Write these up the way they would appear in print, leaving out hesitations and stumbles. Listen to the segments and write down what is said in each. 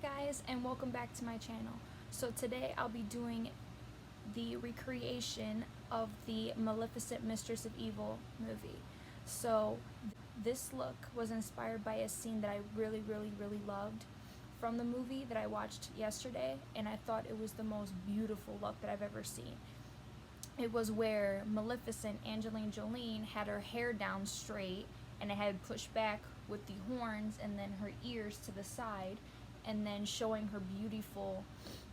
guys, and welcome back to my channel. So today I'll be doing the recreation of the Maleficent Mistress of Evil movie. So this look was inspired by a scene that I really loved from the movie that I watched yesterday, and I thought it was the most beautiful look that I've ever seen. It was where Maleficent, Angelina Jolie, had her hair down straight and it had pushed back with the horns and then her ears to the side, and then showing her beautiful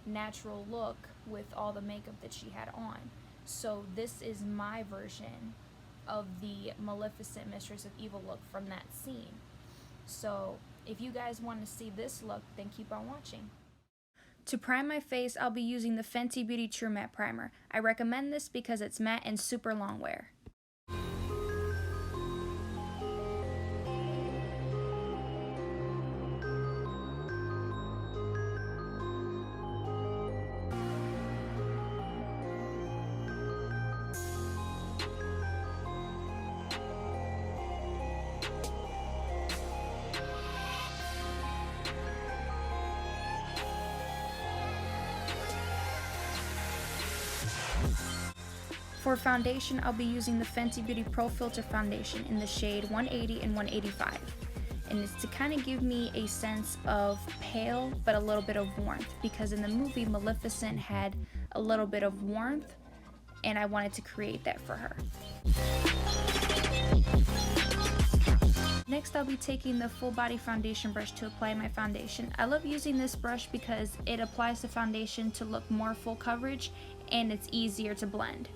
natural look with all the makeup that she had on. So this is my version of the Maleficent Mistress of Evil look from that scene. So if you guys want to see this look, then keep on watching. To prime my face, I'll be using the Fenty Beauty True Matte Primer. I recommend this because it's matte and super long wear. For foundation, I'll be using the Fenty Beauty Pro Filter Foundation in the shade 180 and 185. And it's to kind of give me a sense of pale, but a little bit of warmth, because in the movie, Maleficent had a little bit of warmth, and I wanted to create that for her. Next, I'll be taking the full body foundation brush to apply my foundation. I love using this brush because it applies the foundation to look more full coverage, and it's easier to blend.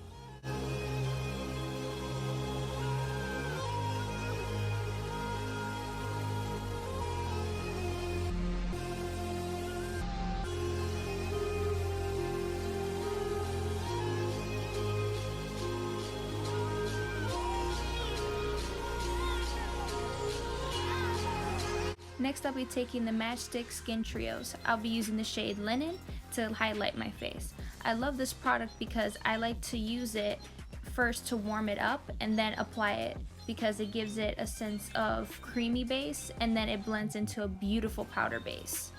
Next, I'll be taking the Matchstick Skin Trios. I'll be using the shade Linen to highlight my face. I love this product because I like to use it first to warm it up and then apply it, because it gives it a sense of creamy base and then it blends into a beautiful powder base.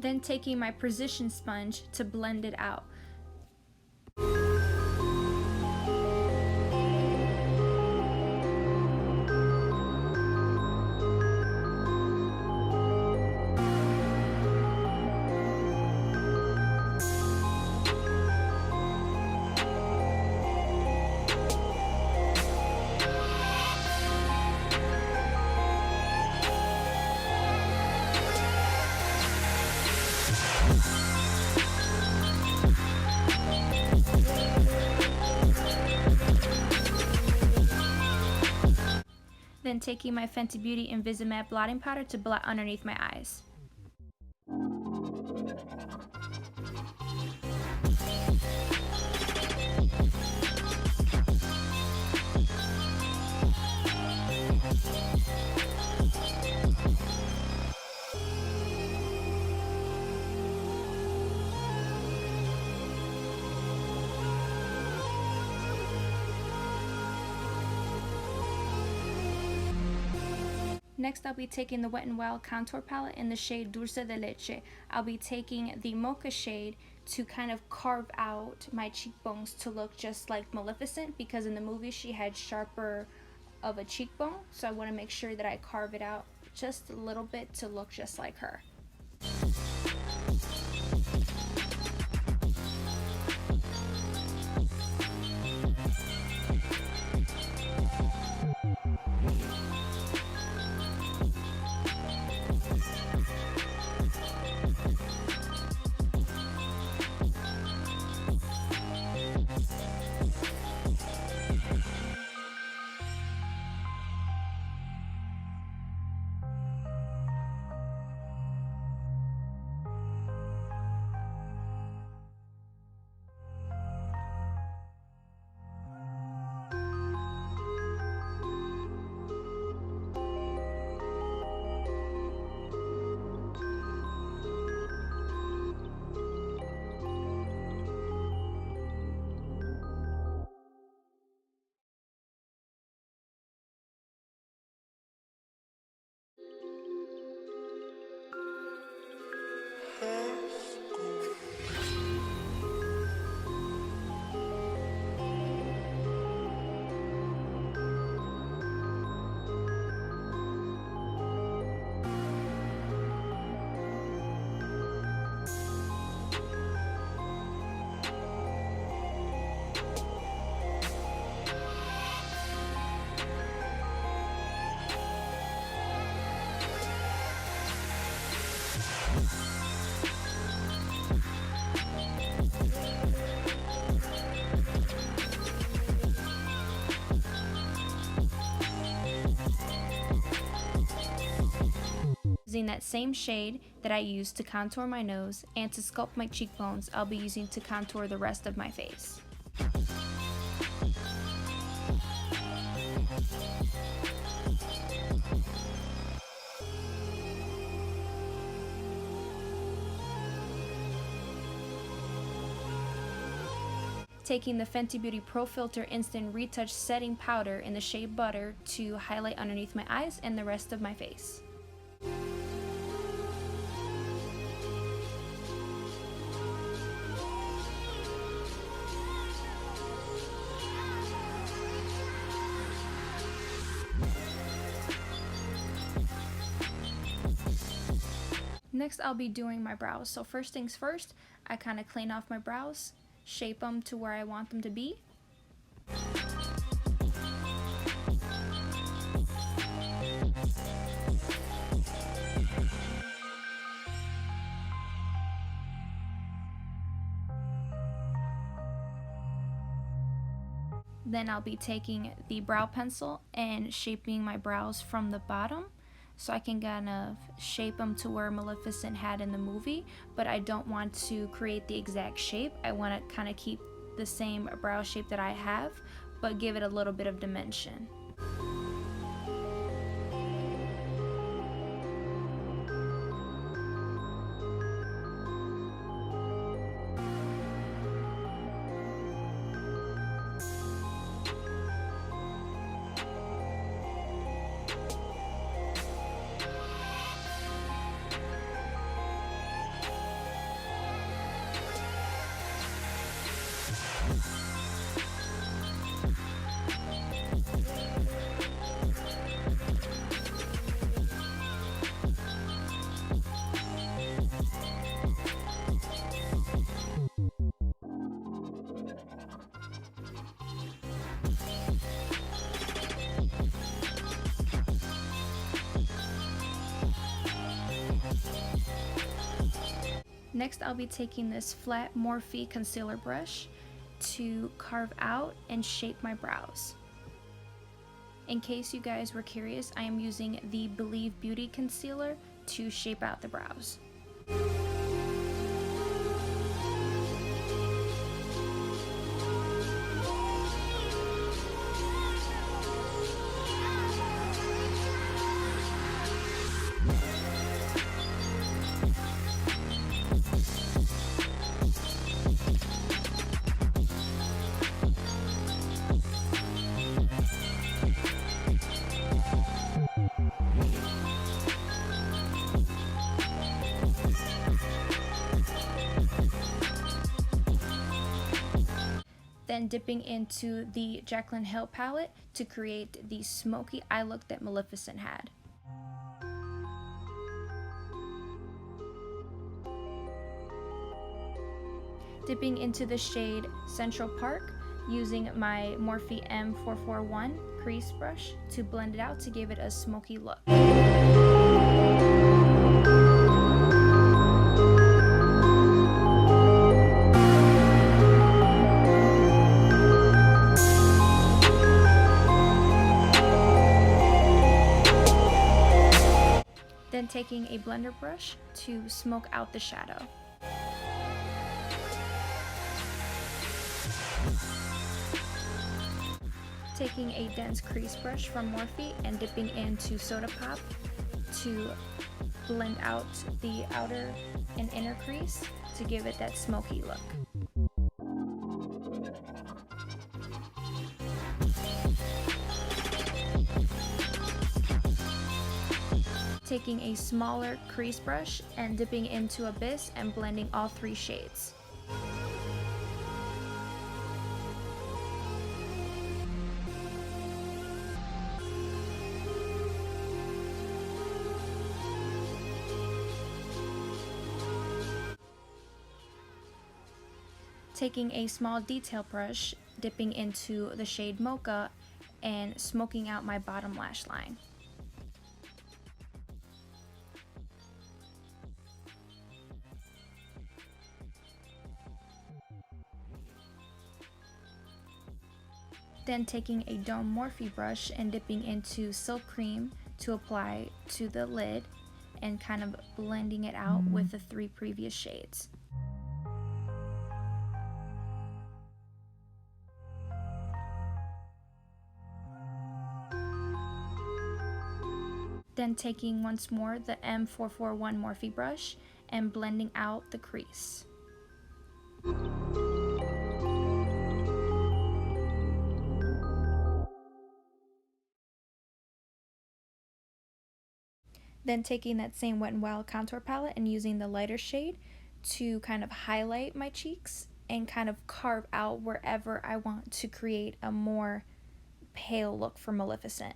Then taking my precision sponge to blend it out. Then taking my Fenty Beauty Invisimatte blotting powder to blot underneath my eyes. Next, I'll be taking the Wetnwild Contour Palette in the shade Dulce de Leche. I'll be taking the Mocha shade to kind of carve out my cheekbones to look just like Maleficent, because in the movie she had sharper of a cheekbone, so I want to make sure that I carve it out just a little bit to look just like her. Using that same shade that I used to contour my nose and to sculpt my cheekbones, I'll be using to contour the rest of my face. Taking the Fenty Beauty Pro Filter Instant Retouch Setting Powder in the shade Butter to highlight underneath my eyes and the rest of my face. Next, I'll be doing my brows. So first things first, I kind of clean off my brows, shape them to where I want them to be. Then I'll be taking the brow pencil and shaping my brows from the bottom, so I can kind of shape them to where Maleficent had in the movie, but I don't want to create the exact shape. I want to kind of keep the same brow shape that I have, but give it a little bit of dimension. Next, I'll be taking this flat Morphe concealer brush to carve out and shape my brows. In case you guys were curious, I am using the Believe Beauty concealer to shape out the brows. Then dipping into the Jaclyn Hill palette to create the smoky eye look that Maleficent had. Dipping into the shade Central Park, using my Morphe M441 crease brush to blend it out to give it a smoky look. Then taking a blender brush to smoke out the shadow. Taking a dense crease brush from Morphe and dipping into Soda Pop to blend out the outer and inner crease to give it that smoky look. Taking a smaller crease brush and dipping into Abyss and blending all three shades. Taking a small detail brush, dipping into the shade Mocha and smoking out my bottom lash line. Then taking a Dome Morphe brush and dipping into Silk Cream to apply to the lid and kind of blending it out with the 3 previous shades. Then taking once more the M441 Morphe brush and blending out the crease. Then taking that same Wet n Wild contour palette and using the lighter shade to kind of highlight my cheeks and kind of carve out wherever I want to create a more pale look for Maleficent.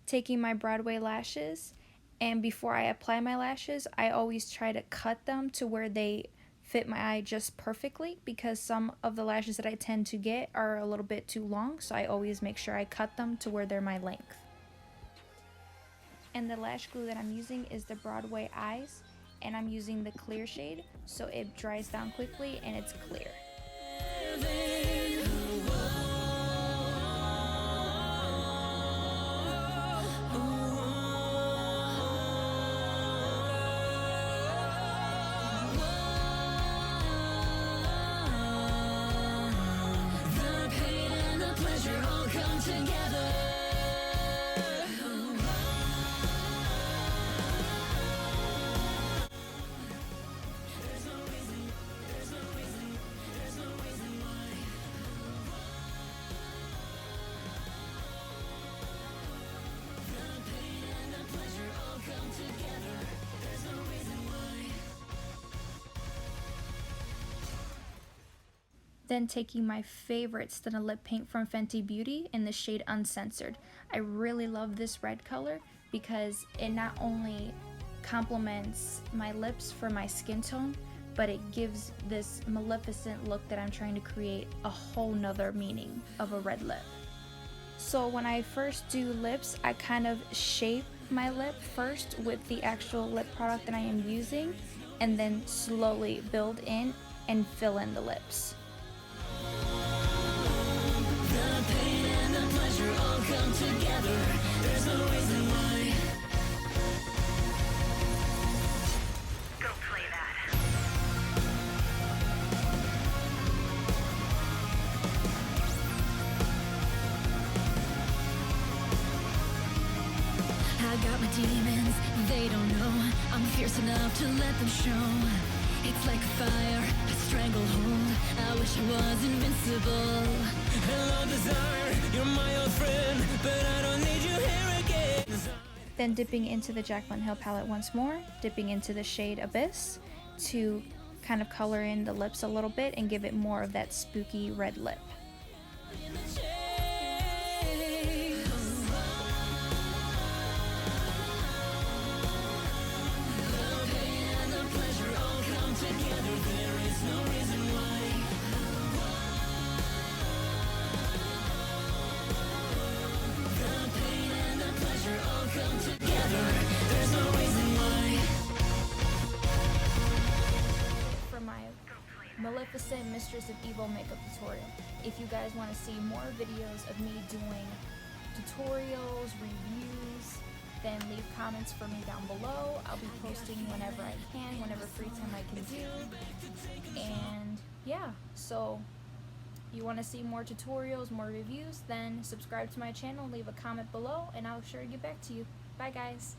Taking my Broadway lashes, and before I apply my lashes, I always try to cut them to where they fit my eye just perfectly, because some of the lashes that I tend to get are a little bit too long, so I always make sure I cut them to where they're my length. And the lash glue that I'm using is the Broadway Eyes, and I'm using the clear shade so it dries down quickly and it's clear. Then taking my favorite stunner lip paint from Fenty Beauty in the shade Uncensored. I really love this red color because it not only complements my lips for my skin tone, but it gives this Maleficent look that I'm trying to create a whole nother meaning of a red lip. So when I first do lips, I kind of shape my lip first with the actual lip product that I am using, and then slowly build in and fill in the lips. All come together. There's no reason why. Go play that. I got my demons, they don't know. I'm fierce enough to let them show. It's like a fire, a stranglehold. I wish I was invincible. Hello desire, you're my old friend, but I don't need you here again. Then dipping into the Jaclyn Hill palette once more, dipping into the shade Abyss to kind of color in the lips a little bit and give it more of that spooky red lip. Maleficent Mistress of Evil makeup tutorial. If you guys want to see more videos of me doing tutorials, reviews, then leave comments for me down below. I'll be posting whenever I can, whenever free time I can do. And yeah, so you want to see more tutorials, more reviews, then subscribe to my channel, leave a comment below, and I'll sure get back to you. Bye guys.